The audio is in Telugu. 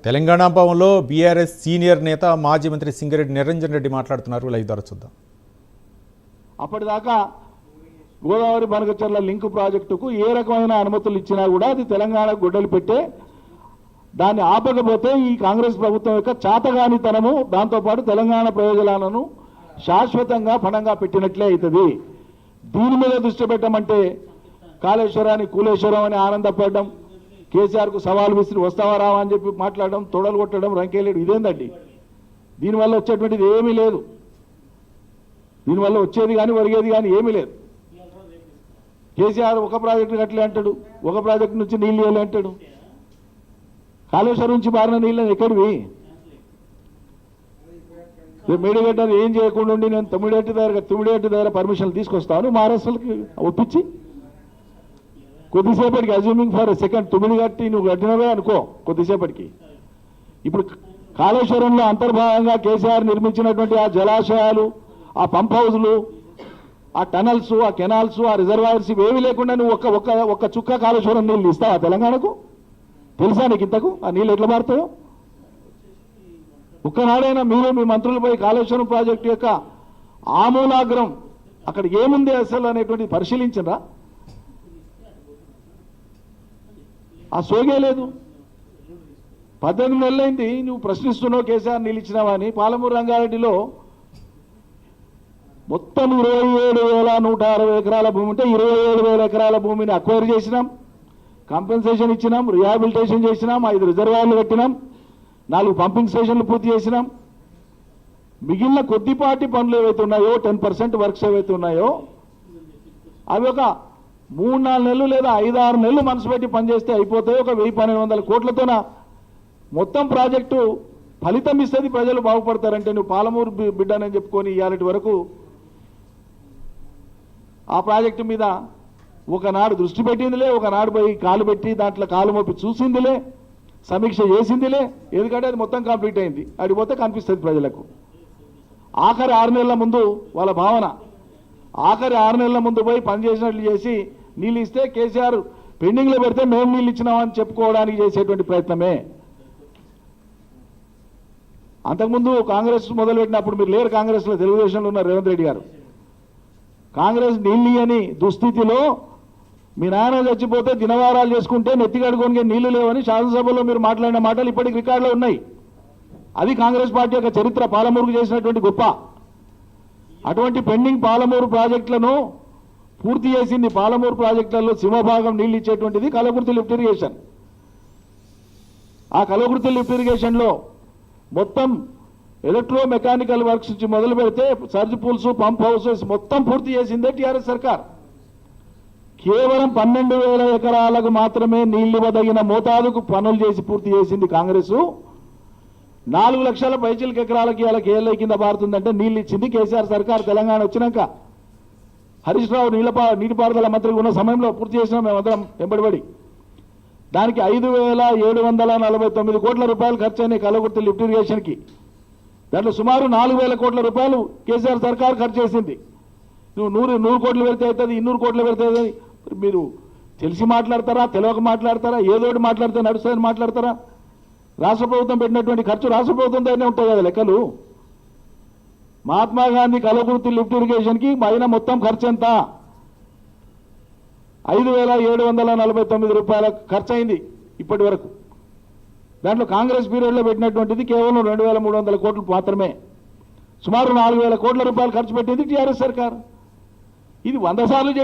తెలంగాణ భవన్లో బీఆర్ఎస్ సీనియర్ నేత మాజీ మంత్రి సింగరెడ్డి నిరంజన్ రెడ్డి మాట్లాడుతున్నారు. లైవ్ ద్వారా చూద్దాం. అప్పటిదాకా గోదావరి బనకచర్ల లింక్ ప్రాజెక్టుకు ఏ రకమైన అనుమతులు ఇచ్చినా కూడా అది తెలంగాణ గొడ్డలు పెట్టే, దాన్ని ఆపకపోతే ఈ కాంగ్రెస్ ప్రభుత్వం యొక్క చాతగానితనము, దాంతోపాటు తెలంగాణ ప్రయోజనాలను శాశ్వతంగా పణంగా పెట్టినట్లే అవుతుంది. దీని మీద దృష్టి పెట్టమంటే కాళేశ్వరాన్ని కూలేశ్వరం అని ఆనందపడడం, కేసీఆర్కు సవాల్ విసిరి వస్తావా రావా అని చెప్పి మాట్లాడడం, తొడలు కొట్టడం, రంకేలేడు, ఇదేందండి? దీనివల్ల వచ్చేటువంటిది ఏమీ లేదు. దీనివల్ల వచ్చేది కానీ ఒరిగేది కానీ ఏమీ లేదు. కేసీఆర్ ఒక ప్రాజెక్టు కట్టలే అంటాడు, ఒక ప్రాజెక్టు నుంచి నీళ్ళు ఇవ్వలే అంటాడు. కాళేశ్వరం నుంచి బారిన నీళ్ళని ఎక్కడివి? మేడిగడ్డ ఏం చేయకుండా ఉండి నేను తుమ్మిడేటి దగ్గర పర్మిషన్లు తీసుకొస్తాను మహారాష్ట్రకి ఒప్పించి, కొద్దిసేపటికి అజ్యూమింగ్ ఫర్ సెకండ్ తుమ్మిడి కట్టి నువ్వు కట్టినవే అనుకో, కొద్దిసేపటికి ఇప్పుడు కాళేశ్వరంలో అంతర్భాగంగా కేసీఆర్ నిర్మించినటువంటి ఆ జలాశయాలు, ఆ పంప్ హౌజులు, ఆ టనల్స్, ఆ కెనాల్స్, ఆ రిజర్వాయర్స్ ఇవేవి లేకుండా నువ్వు ఒక్క చుక్క కాళేశ్వరం నీళ్ళు ఇస్తావా తెలంగాణకు? తెలుసా నీకు ఇంతకు ఆ నీళ్ళు ఎట్లా మారుతాయో? ఒక్కనాడైనా మీరు మీ మంత్రులపై కాళేశ్వరం ప్రాజెక్టు యొక్క ఆమూలాగ్రం అక్కడ ఏముంది అసలు అనేటువంటి పరిశీలించరా? ఆ సోగే లేదు. 18 నెలలైంది నువ్వు ప్రశ్నిస్తున్నావు కేసీఆర్ నీళ్ళు ఇచ్చినావా అని. పాలమూరు రంగారెడ్డిలో మొత్తం 27,160 ఎకరాల భూమి ఉంటే 27,000 ఎకరాల భూమిని అక్వైర్ చేసినాం, కాంపెన్సేషన్ ఇచ్చినాం, రిహాబిలిటేషన్ చేసినాం, 5 రిజర్వాయర్లు కట్టినాం, 4 పంపింగ్ స్టేషన్లు పూర్తి చేసినాం. మిగిలిన కొద్దిపాటి పనులు ఏవైతే ఉన్నాయో, 10% వర్క్స్ ఏవైతే ఉన్నాయో అవి ఒక 3-4 నెలలు లేదా 5-6 నెలలు మనసు పెట్టి పనిచేస్తే అయిపోతాయి. ఒక 1,000-1,200 కోట్లతోన మొత్తం ప్రాజెక్టు ఫలితం ఇస్తుంది, ప్రజలు బాగుపడతారంటే నువ్వు పాలమూరు బిడ్డనని చెప్పుకొని ఇవాళటి వరకు ఆ ప్రాజెక్టు మీద ఒకనాడు దృష్టి పెట్టిందిలే, ఒకనాడు పోయి కాలు పెట్టి దాంట్లో కాలు మోపి చూసిందిలే, సమీక్ష చేసిందిలే. ఎందుకంటే అది మొత్తం కంప్లీట్ అయింది, అడిగిపోతే కనిపిస్తుంది ప్రజలకు. ఆఖరి 6 నెలల ముందు వాళ్ళ భావన, ఆఖరి 6 నెలల ముందు పోయి పనిచేసినట్లు చేసి నీళ్ళు ఇస్తే కేసీఆర్ పెండింగ్లో పెడితే మేము నీళ్ళు ఇచ్చినామని చెప్పుకోవడానికి చేసేటువంటి ప్రయత్నమే. అంతకుముందు కాంగ్రెస్ మొదలుపెట్టినప్పుడు మీరు లేరు, కాంగ్రెస్లో తెలుగుదేశంలో ఉన్న రేవంత్ రెడ్డి గారు. కాంగ్రెస్ నీళ్ళు అని దుస్థితిలో మీ నాయన చచ్చిపోతే దినవారాలు చేసుకుంటే నెత్తిగడుకోనికే నీళ్లు లేవని శాసనసభలో మీరు మాట్లాడిన మాటలు ఇప్పటికి రికార్డులో ఉన్నాయి. అది కాంగ్రెస్ పార్టీ యొక్క చరిత్ర, పాలమూరుకు చేసినటువంటి గొప్ప. అటువంటి పెండింగ్ పాలమూరు ప్రాజెక్టులను పూర్తి చేసింది. పాలమూరు ప్రాజెక్టులలో సింహభాగం నీళ్ళు ఇచ్చేటువంటిది కల్వకుర్తి లిఫ్ట్ ఇరిగేషన్. ఆ కల్వకుర్తి లిఫ్ట్ ఇరిగేషన్లో మొత్తం ఎలక్ట్రో మెకానికల్ వర్క్స్ నుంచి మొదలు పెడితే సర్జ్ పూల్స్, పంప్ హౌసెస్ మొత్తం పూర్తి చేసిందే టీఆర్ఎస్ సర్కార్. కేవలం 12,000 ఎకరాలకు మాత్రమే నీళ్లు ఇవ్వదగిన మోతాదుకు పనులు చేసి పూర్తి చేసింది కాంగ్రెస్. 4 లక్షల పైచిలకు ఎకరాలకి ఇలా కేఎల్ఐ కింద పారుతుందంటే నీళ్ళు ఇచ్చింది కేసీఆర్ సర్కార్. తెలంగాణ వచ్చినాక హరీష్ రావు నీటిపారుదల మంత్రిగా ఉన్న సమయంలో పూర్తి చేసినాం మేమందరం వెంబడిపడి. దానికి 5,749 కోట్ల రూపాయలు ఖర్చు అయినాయి కల్వకుర్తి లిఫ్ట్ ఇరిగేషన్కి. దాంట్లో సుమారు 4,000 కోట్ల రూపాయలు కేసీఆర్ సర్కార్ ఖర్చు చేసింది. నువ్వు 100 కోట్లు పెడితే అవుతుంది, 200 కోట్లు పెడితే అవుతుంది. మీరు తెలిసి మాట్లాడతారా, తెలియక మాట్లాడతారా, ఏదోటి మాట్లాడితే నడుస్తుందని మాట్లాడతారా? రాష్ట్ర ప్రభుత్వం పెట్టినటువంటి ఖర్చు రాష్ట్ర ప్రభుత్వం దగ్గరనే ఉంటాయి కదా లెక్కలు. మహాత్మా గాంధీ కల్వకుర్తి లిఫ్ట్ ఇరిగేషన్కి అయిన మొత్తం ఖర్చు ఎంత? 5,749 రూపాయల ఖర్చు అయింది ఇప్పటి వరకు. దాంట్లో కాంగ్రెస్ పీరియడ్లో పెట్టినటువంటిది కేవలం 2,300 కోట్లు మాత్రమే. సుమారు 4,000 కోట్ల రూపాయలు ఖర్చు పెట్టింది టీఆర్ఎస్ సర్కార్. ఇది 100 సార్లు